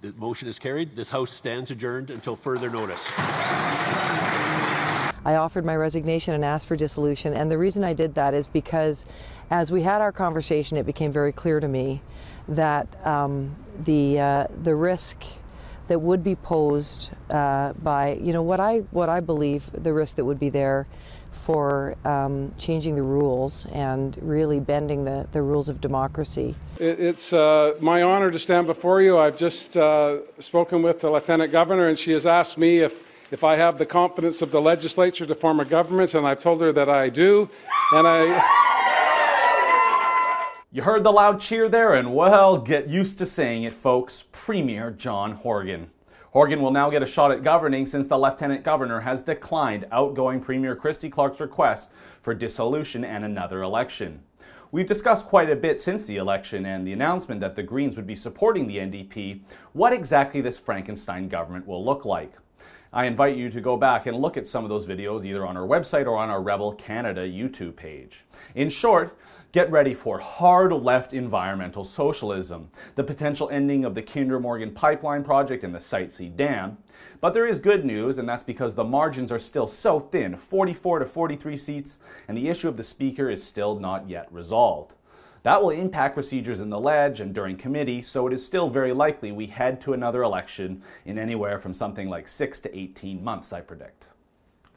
The motion is carried. This House stands adjourned until further notice. I offered my resignation and asked for dissolution, and the reason I did that is because as we had our conversation, it became very clear to me that the risk that would be posed by, what I believe the risk that would be there for changing the rules and really bending the rules of democracy. It's my honor to stand before you. I've just spoken with the Lieutenant Governor, and she has asked me if I have the confidence of the legislature to form a government, and I've told her that I do. And You heard the loud cheer there, and well, get used to saying it, folks. Premier John Horgan. Horgan will now get a shot at governing since the Lieutenant Governor has declined outgoing Premier Christy Clark's request for dissolution and another election. We've discussed quite a bit since the election and the announcement that the Greens would be supporting the NDP what exactly this Frankenstein government will look like. I invite you to go back and look at some of those videos either on our website or on our Rebel Canada YouTube page. In short, get ready for hard left environmental socialism, the potential ending of the Kinder Morgan pipeline project and the Site C Dam. But there is good news, and that's because the margins are still so thin, 44 to 43 seats, and the issue of the Speaker is still not yet resolved. That will impact procedures in the Ledge and during committee, so it is still very likely we head to another election in anywhere from something like 6 to 18 months, I predict.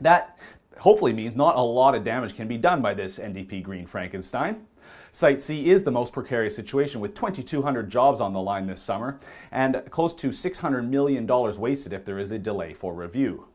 That hopefully means not a lot of damage can be done by this NDP-Green Frankenstein. Site C is the most precarious situation with 2,200 jobs on the line this summer and close to $600 million wasted if there is a delay for review.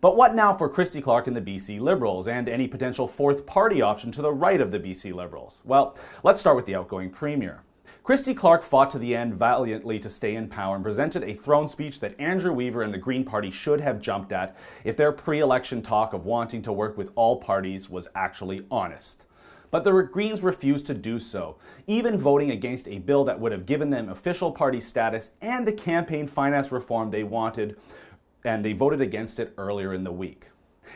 But what now for Christy Clark and the BC Liberals and any potential fourth party option to the right of the BC Liberals? Well, let's start with the outgoing Premier. Christy Clark fought to the end valiantly to stay in power and presented a throne speech that Andrew Weaver and the Green Party should have jumped at if their pre-election talk of wanting to work with all parties was actually honest. But the Greens refused to do so, even voting against a bill that would have given them official party status and the campaign finance reform they wanted, and they voted against it earlier in the week.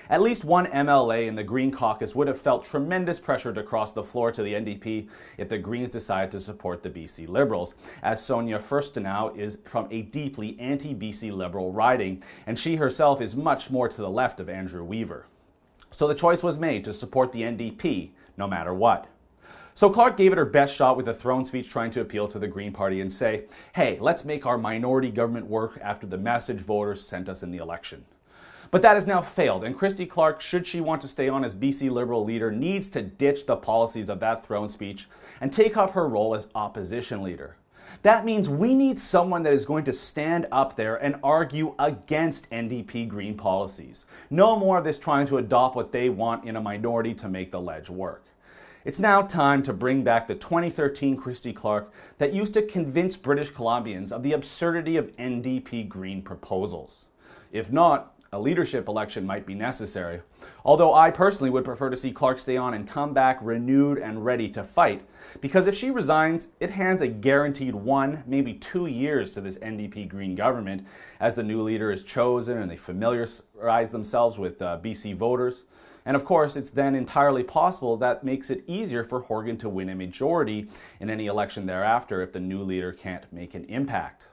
At least one MLA in the Green caucus would have felt tremendous pressure to cross the floor to the NDP if the Greens decided to support the BC Liberals, as Sonia Furstenau is from a deeply anti-BC Liberal riding, and she herself is much more to the left of Andrew Weaver. So the choice was made to support the NDP, no matter what. So Clark gave it her best shot with a throne speech trying to appeal to the Green Party and say, hey, let's make our minority government work after the message voters sent us in the election. But that has now failed, and Christy Clark, should she want to stay on as BC Liberal leader, needs to ditch the policies of that throne speech and take up her role as opposition leader. That means we need someone that is going to stand up there and argue against NDP Green policies. No more of this trying to adopt what they want in a minority to make the Ledge work. It's now time to bring back the 2013 Christy Clark that used to convince British Columbians of the absurdity of NDP Green proposals. If not, a leadership election might be necessary, although I personally would prefer to see Clark stay on and come back renewed and ready to fight, because if she resigns, it hands a guaranteed 1, maybe 2 years to this NDP Green government as the new leader is chosen and they familiarize themselves with BC voters. And of course, it's then entirely possible that makes it easier for Horgan to win a majority in any election thereafter if the new leader can't make an impact.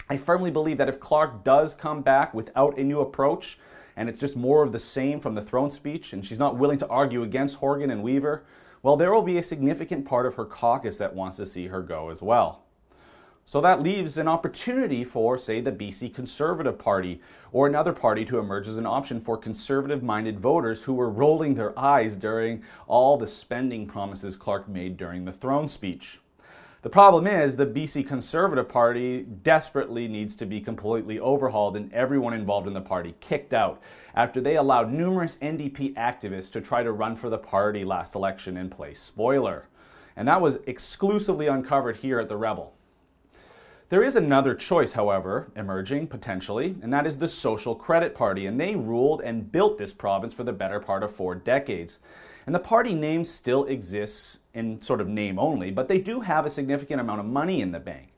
I firmly believe that if Clark does come back without a new approach, and it's just more of the same from the throne speech, and she's not willing to argue against Horgan and Weaver, well, there will be a significant part of her caucus that wants to see her go as well. So that leaves an opportunity for, say, the BC Conservative Party or another party to emerge as an option for conservative-minded voters who were rolling their eyes during all the spending promises Clark made during the throne speech. The problem is the BC Conservative Party desperately needs to be completely overhauled and everyone involved in the party kicked out after they allowed numerous NDP activists to try to run for the party last election and play spoiler. And that was exclusively uncovered here at the Rebel. There is another choice, however, emerging potentially, and that is the Social Credit Party, and they ruled and built this province for the better part of 4 decades. And the party name still exists in sort of name only, but they do have a significant amount of money in the bank.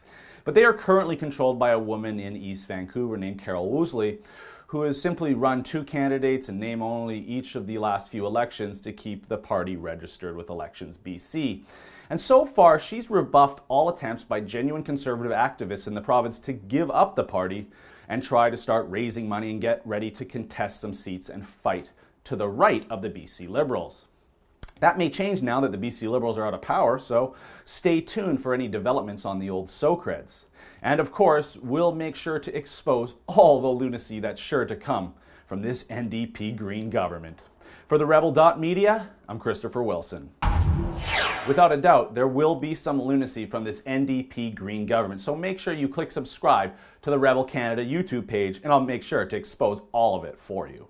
But they are currently controlled by a woman in East Vancouver named Carol Woosley, who has simply run 2 candidates in name only each of the last few elections to keep the party registered with Elections BC. And so far, she's rebuffed all attempts by genuine conservative activists in the province to give up the party and try to start raising money and get ready to contest some seats and fight to the right of the BC Liberals. That may change now that the BC Liberals are out of power, so stay tuned for any developments on the old Socreds. And of course, we'll make sure to expose all the lunacy that's sure to come from this NDP-Green government. For the Rebel.media, I'm Christopher Wilson. Without a doubt, there will be some lunacy from this NDP-Green government, so make sure you click subscribe to the Rebel Canada YouTube page, and I'll make sure to expose all of it for you.